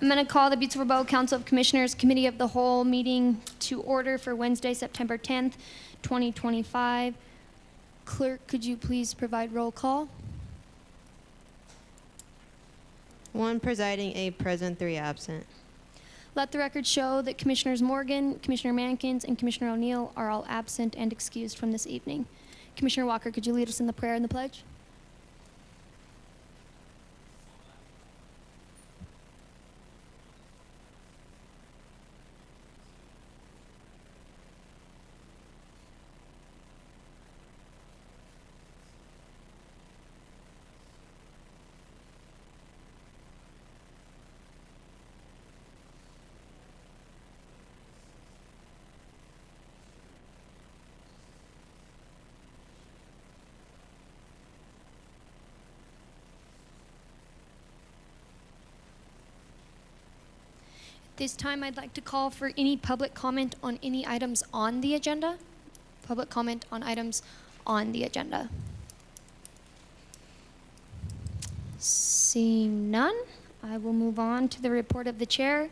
I'm going to call the Butte-Silver Borough Council of Commissioners Committee of the Whole meeting to order for Wednesday, September 10th, 2025. Clerk, could you please provide roll call? 1 presiding, 8 present, 3 absent. Let the record show that Commissioners Morgan, Commissioner Mankins, and Commissioner O'Neill are all absent and excused from this evening. Commissioner Walker, could you lead us in the prayer and the pledge? This time I'd like to call for any public comment on any items on the agenda. Public comment on items on the agenda. Seeing none, I will move on to the report of the chair.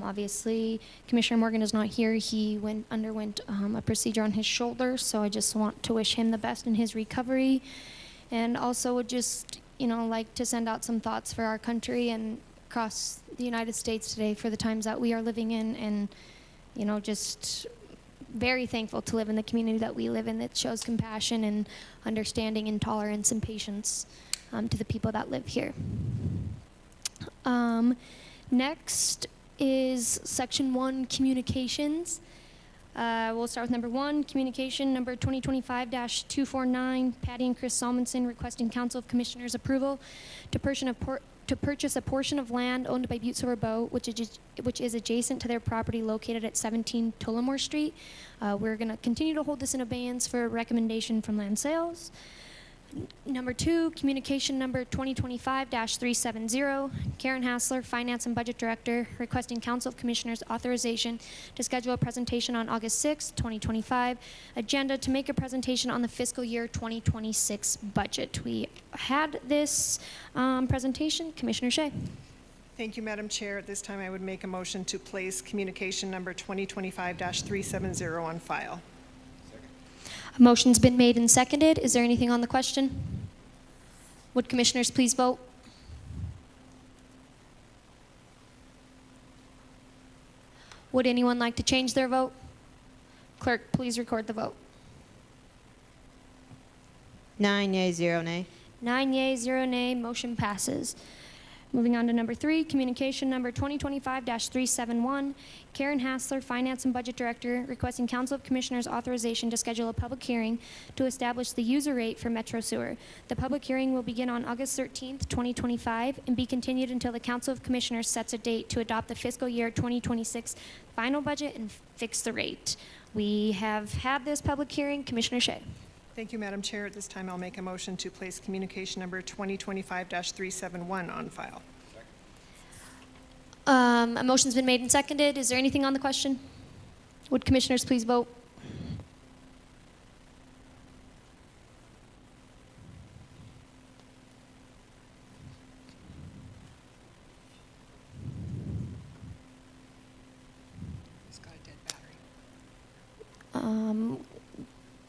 Obviously, Commissioner Morgan is not here. He underwent a procedure on his shoulder, so I just want to wish him the best in his recovery, and also would just, like to send out some thoughts for our country and across the United States today for the times that we are living in, and just very thankful to live in the community that we live in that shows compassion and understanding and tolerance and patience to the people that live here. Next is Section 1, Communications. We'll start with number 1, communication number 2025-249, Patty and Chris Salmonson requesting Council of Commissioners approval to purchase a portion of land owned by Butte-Silver Borough, which is adjacent to their property located at 17 Tullamore Street. We're going to continue to hold this in abeyance for a recommendation from land sales. Number 2, communication number 2025-370, Karen Hassler, Finance and Budget Director, requesting Council of Commissioners authorization to schedule a presentation on August 6, 2025, agenda to make a presentation on the fiscal year 2026 budget. We had this presentation. Commissioner Shea. Thank you, Madam Chair. At this time, I would make a motion to place communication number 2025-370 on file. A motion's been made and seconded. Is there anything on the question? Would commissioners please vote? Would anyone like to change their vote? Clerk, please record the vote. 9 yea, 0 nay. 9 yea, 0 nay. Motion passes. Moving on to number 3, communication number 2025-371, Karen Hassler, Finance and Budget Director, requesting Council of Commissioners authorization to schedule a public hearing to establish the user rate for Metro Sewer. The public hearing will begin on August 13th, 2025, and be continued until the Council of Commissioners sets a date to adopt the fiscal year 2026 final budget and fix the rate. We have had this public hearing. Commissioner Shea. Thank you, Madam Chair. At this time, I'll make a motion to place communication number 2025-371 on file. A motion's been made and seconded. Is there anything on the question? Would commissioners please vote? It's got a dead battery.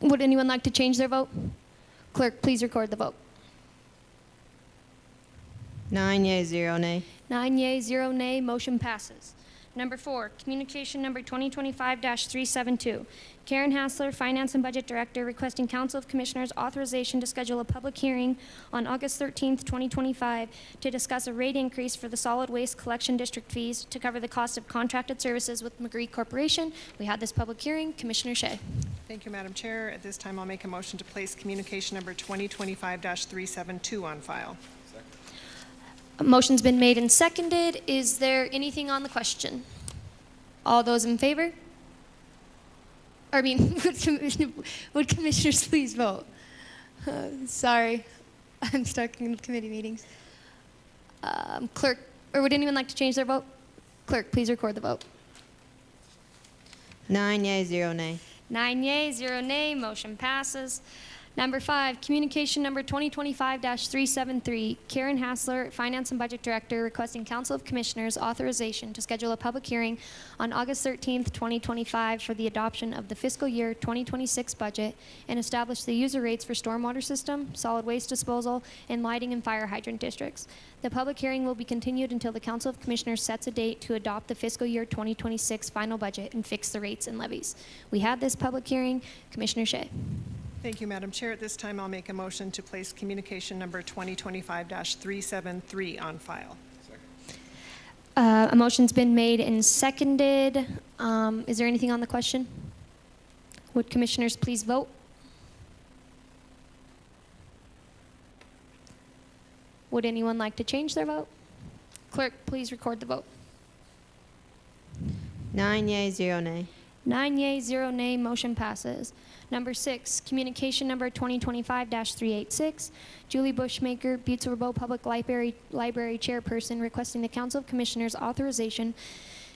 Would anyone like to change their vote? Clerk, please record the vote. 9 yea, 0 nay. 9 yea, 0 nay. Motion passes. Number 4, communication number 2025-372. Karen Hassler, Finance and Budget Director, requesting Council of Commissioners authorization to schedule a public hearing on August 13th, 2025 to discuss a rate increase for the solid waste collection district fees to cover the cost of contracted services with McGree Corporation. We had this public hearing. Commissioner Shea. Thank you, Madam Chair. At this time, I'll make a motion to place communication number 2025-372 on file. A motion's been made and seconded. Is there anything on the question? All those in favor? Would commissioners please vote? Sorry, I'm stuck in committee meetings. Clerk, or would anyone like to change their vote? Clerk, please record the vote. 9 yea, 0 nay. 9 yea, 0 nay. Motion passes. Number 5, communication number 2025-373, Karen Hassler, Finance and Budget Director, requesting Council of Commissioners authorization to schedule a public hearing on August 13th, 2025 for the adoption of the fiscal year 2026 budget and establish the user rates for stormwater system, solid waste disposal, and lighting and fire hydrant districts. The public hearing will be continued until the Council of Commissioners sets a date to adopt the fiscal year 2026 final budget and fix the rates and levies. We had this public hearing. Commissioner Shea. Thank you, Madam Chair. At this time, I'll make a motion to place communication number 2025-373 on file. A motion's been made and seconded. Is there anything on the question? Would commissioners please vote? Would anyone like to change their vote? Clerk, please record the vote. 9 yea, 0 nay. 9 yea, 0 nay, motion passes. Number 6, communication number 2025-386, Julie Bushmaker, Butte-Silver Public Library Chairperson, requesting the Council of Commissioners authorization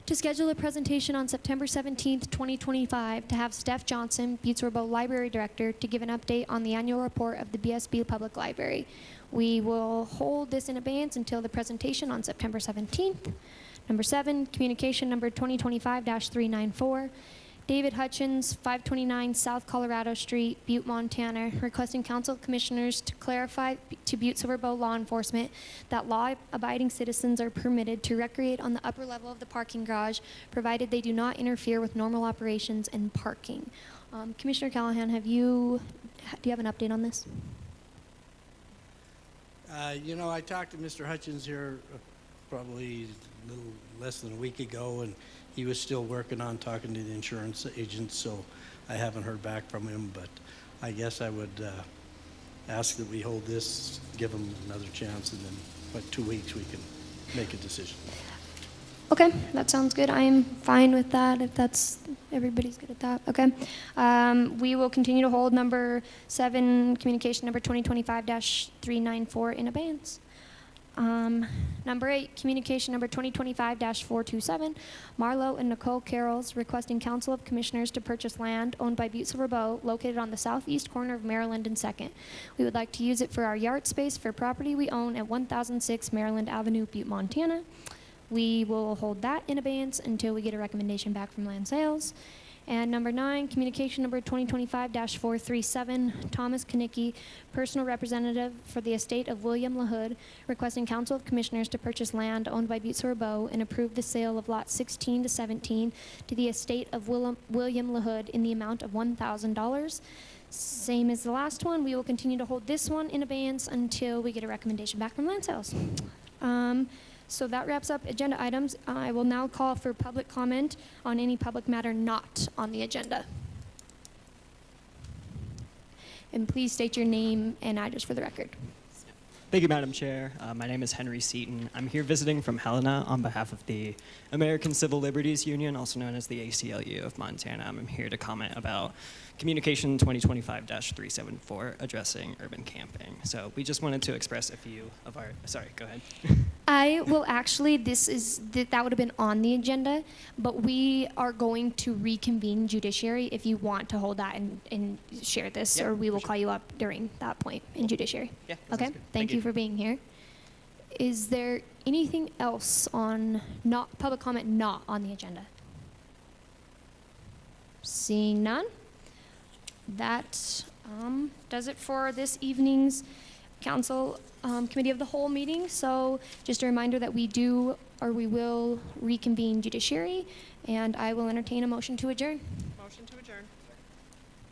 to schedule a presentation on September 17th, 2025, to have Steph Johnson, Butte-Silver Library Director, to give an update on the annual report of the BSB Public Library. We will hold this in abeyance until the presentation on September 17th. Number 7, communication number 2025-394, David Hutchins, 529 South Colorado Street, Butte, Montana, requesting Council of Commissioners to clarify to Butte-Silver law enforcement that law-abiding citizens are permitted to recreate on the upper level of the parking garage, provided they do not interfere with normal operations and parking. Commissioner Callahan, do you have an update on this? I talked to Mr. Hutchins here probably a little less than a week ago, and he was still working on talking to the insurance agents, so I haven't heard back from him, but I guess I would ask that we hold this, give him another chance, and then, 2 weeks, we can make a decision. Okay, that sounds good. I am fine with that if everybody's good at that. Okay. We will continue to hold number 7, communication number 2025-394 in abeyance. Number 8, communication number 2025-427, Marlo and Nicole Carrolls, requesting Council of Commissioners to purchase land owned by Butte-Silver located on the southeast corner of Maryland and 2nd. We would like to use it for our yard space for property we own at 1006 Maryland Avenue, Butte, Montana. We will hold that in abeyance until we get a recommendation back from land sales. And number 9, communication number 2025-437, Thomas Kanicki, personal representative for the estate of William LaHood, requesting Council of Commissioners to purchase land owned by Butte-Silver and approve the sale of lots 16 to 17 to the estate of William LaHood in the amount of $1,000. Same as the last one, we will continue to hold this one in abeyance until we get a recommendation back from land sales. So that wraps up agenda items. I will now call for public comment on any public matter not on the agenda. And please state your name and address for the record. Thank you, Madam Chair. My name is Henry Seaton. I'm here visiting from Helena on behalf of the American Civil Liberties Union, also known as the ACLU of Montana. I'm here to comment about Communication 2025-374, addressing urban camping. So we just wanted to express a few of our, sorry, go ahead. I will actually, that would have been on the agenda, but we are going to reconvene judiciary if you want to hold that and share this, Yep, or we will for call you up during that point in judiciary. Yeah, that Okay, sounds good. thank you for being here. Is there anything else on public comment not on the agenda? Seeing none, that does it for this evening's Council Committee of the Whole meeting. So just a reminder that we will reconvene judiciary, and I will entertain a motion to adjourn. Motion to adjourn.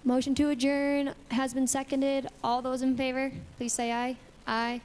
Motion to adjourn has been seconded. All those in favor, please say aye. Aye.